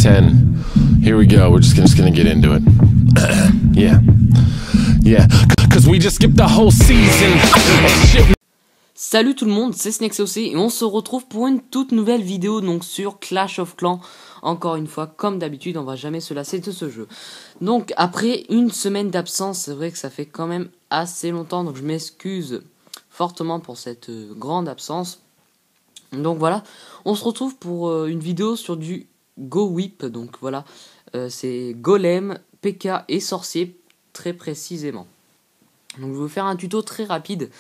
10. Here we go. We're just gonna get into it. Yeah. Cause we just skipped the whole season. Shit. Salut tout le monde, c'est SnakeCOC et on se retrouve pour une toute nouvelle vidéo donc sur Clash of Clans. Encore une fois, comme d'habitude, on va jamais se lasser de ce jeu. Donc après une semaine d'absence, c'est vrai que ça fait quand même assez longtemps, donc je m'excuse fortement pour cette grande absence. Donc voilà, on se retrouve pour une vidéo sur du Go Whip, donc voilà, c'est Golem, PK et Sorcier très précisément. Donc je vais vous faire un tuto très rapide.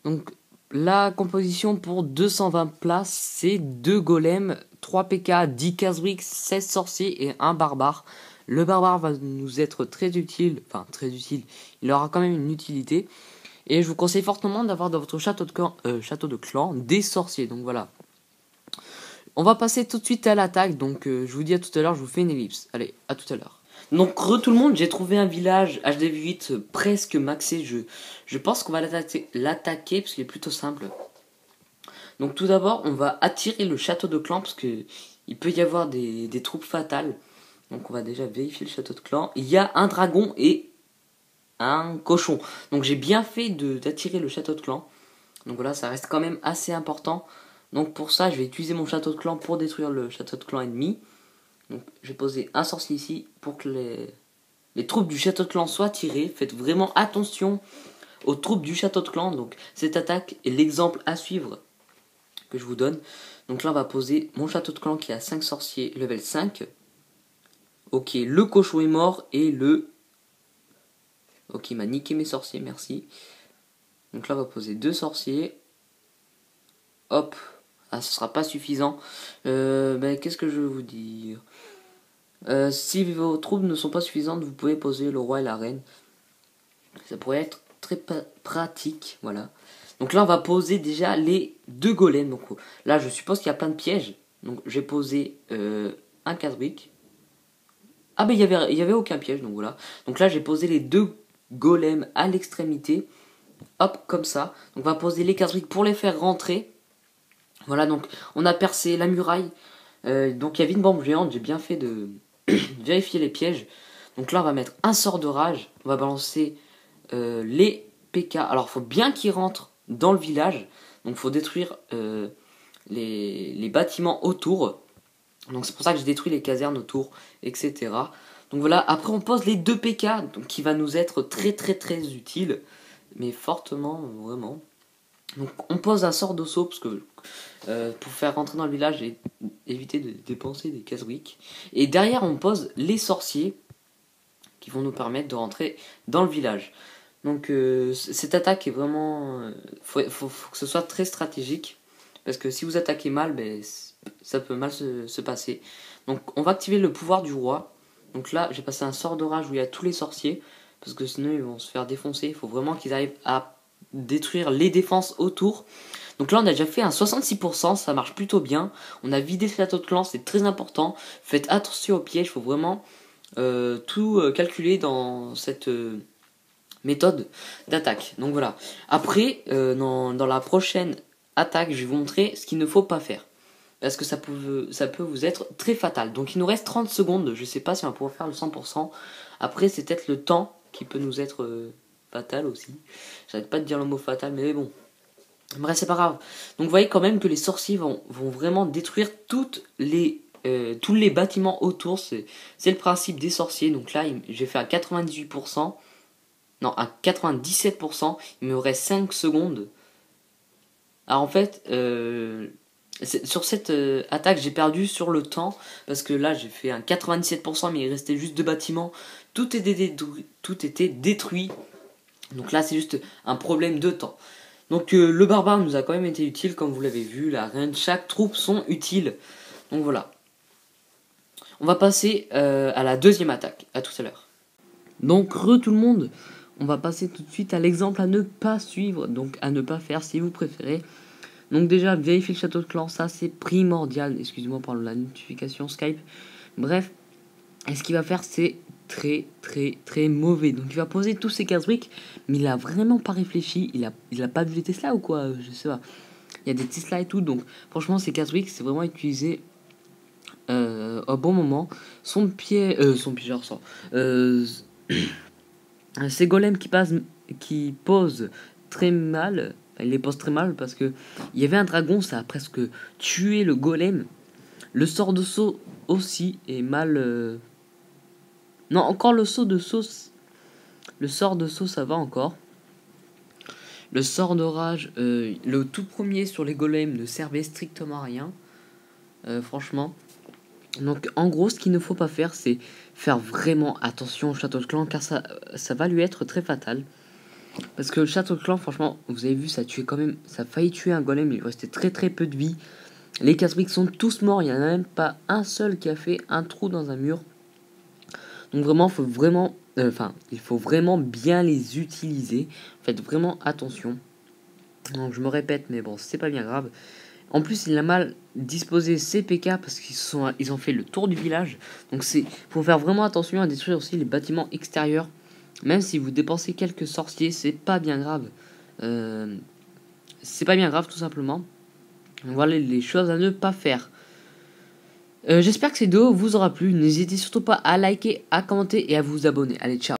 Donc la composition pour 220 places, c'est 2 golems, 3 PK, 10 Kha'Zix, 16 sorciers et 1 barbare. Le barbare va nous être très utile, il aura quand même une utilité. Et je vous conseille fortement d'avoir dans votre château de clan des sorciers, donc voilà. On va passer tout de suite à l'attaque, donc je vous dis à tout à l'heure, je vous fais une ellipse. Allez, à tout à l'heure. Donc tout le monde, j'ai trouvé un village HDV8 presque maxé. Je pense qu'on va l'attaquer parce qu'il est plutôt simple. Donc tout d'abord, on va attirer le château de clan parce que il peut y avoir des troupes fatales. Donc on va déjà vérifier le château de clan. Il y a un dragon et un cochon. Donc j'ai bien fait d'attirer le château de clan. Donc voilà, ça reste quand même assez important. Donc pour ça, je vais utiliser mon château de clan pour détruire le château de clan ennemi. Donc j'ai posé un sorcier ici pour que les troupes du château de clan soient tirées. Faites vraiment attention aux troupes du château de clan. Donc cette attaque est l'exemple à suivre que je vous donne. Donc là on va poser mon château de clan qui a 5 sorciers level 5. Ok, le cochon est mort et le... Ok, il m'a niqué mes sorciers, merci. Donc là on va poser 2 sorciers. Hop. Ah, ce sera pas suffisant. Qu'est-ce que je veux vous dire? Si vos troupes ne sont pas suffisantes, vous pouvez poser le roi et la reine. Ça pourrait être très pratique, voilà. Donc là, on va poser déjà les 2 golems. Donc là, je suppose qu'il y a plein de pièges. Donc j'ai posé un Kha'Zix. Ah il y avait aucun piège, donc voilà. Donc là, j'ai posé les 2 golems à l'extrémité. Hop, comme ça. Donc on va poser les Kha'Zix pour les faire rentrer. Voilà, donc on a percé la muraille. Donc il y avait une bombe géante, j'ai bien fait de vérifier les pièges. Donc là on va mettre un sort de rage. On va balancer les PK. Alors il faut bien qu'ils rentrent dans le village. Donc il faut détruire les bâtiments autour. Donc c'est pour ça que j'ai détruit les casernes autour, etc. Donc voilà, après on pose les 2 PK, donc qui va nous être très utile. Mais fortement, vraiment. Donc on pose un sort d'assaut parce que pour faire rentrer dans le village et éviter de dépenser des Kha'Zix. Et derrière on pose les sorciers qui vont nous permettre de rentrer dans le village. Donc cette attaque est vraiment... faut que ce soit très stratégique. Parce que si vous attaquez mal, ça peut mal se passer. Donc on va activer le pouvoir du roi. Donc là j'ai passé un sort de rage où il y a tous les sorciers. Parce que sinon ils vont se faire défoncer. Il faut vraiment qu'ils arrivent à détruire les défenses autour. Donc là on a déjà fait un 66%, ça marche plutôt bien. On a vidé le château de clan, c'est très important. Faites attention aux pièges, il faut vraiment tout calculer dans cette méthode d'attaque. Donc voilà. Après, dans la prochaine attaque, je vais vous montrer ce qu'il ne faut pas faire. Parce que ça peut vous être très fatal. Donc il nous reste 30 secondes, je sais pas si on va pouvoir faire le 100%. Après c'est peut-être le temps qui peut nous être... fatal aussi. J'arrête pas de dire le mot fatal, mais bon. Bref, c'est pas grave. Donc vous voyez quand même que les sorciers vont vraiment détruire tous les bâtiments autour. C'est le principe des sorciers. Donc là, j'ai fait à 98%. Non, à 97%. Il me reste 5 secondes. Alors en fait, sur cette attaque, j'ai perdu sur le temps. Parce que là, j'ai fait un 97%, mais il restait juste 2 bâtiments. Tout était détruit. Donc là c'est juste un problème de temps. Donc le barbare nous a quand même été utile comme vous l'avez vu. La reine, chaque troupe sont utiles. Donc voilà. On va passer à la deuxième attaque. À tout à l'heure. Donc tout le monde. On va passer tout de suite à l'exemple à ne pas suivre. Donc à ne pas faire si vous préférez. Donc déjà vérifier le château de clan. Ça c'est primordial. Excusez-moi pour la notification Skype. Bref. Et ce qu'il va faire c'est très mauvais. Donc il va poser tous ses Kha'Zix, mais il a vraiment pas réfléchi. Il a pas vu les Tesla ou quoi, je sais pas. Il y a des Tesla et tout, donc franchement ces Kha'Zix c'est vraiment utilisé au bon moment. Son pied, je ressens. Ces golems qui posent très mal. Enfin, il les pose très mal parce que il y avait un dragon, ça a presque tué le golem. Le sort de saut aussi est mal. Non, encore le saut de sauce. Le sort de saut, ça va encore. Le sort de rage, le tout premier sur les golems ne servait strictement à rien. Franchement. Donc en gros, ce qu'il ne faut pas faire, c'est faire vraiment attention au château de clan, car ça va lui être très fatal. Parce que le château de clan, franchement, vous avez vu, ça a failli tuer un golem, il lui restait très très peu de vie. Les casse-briques sont tous morts, il n'y en a même pas un seul qui a fait un trou dans un mur. Donc vraiment, il faut vraiment bien les utiliser. Faites vraiment attention. Donc je me répète, mais bon, c'est pas bien grave. En plus, il a mal disposé ses PK parce qu'ils ont fait le tour du village. Donc faut faire vraiment attention à détruire aussi les bâtiments extérieurs. Même si vous dépensez quelques sorciers, c'est pas bien grave. C'est pas bien grave tout simplement. Donc voilà les choses à ne pas faire. J'espère que cette vidéo vous aura plu. N'hésitez surtout pas à liker, à commenter et à vous abonner. Allez, ciao.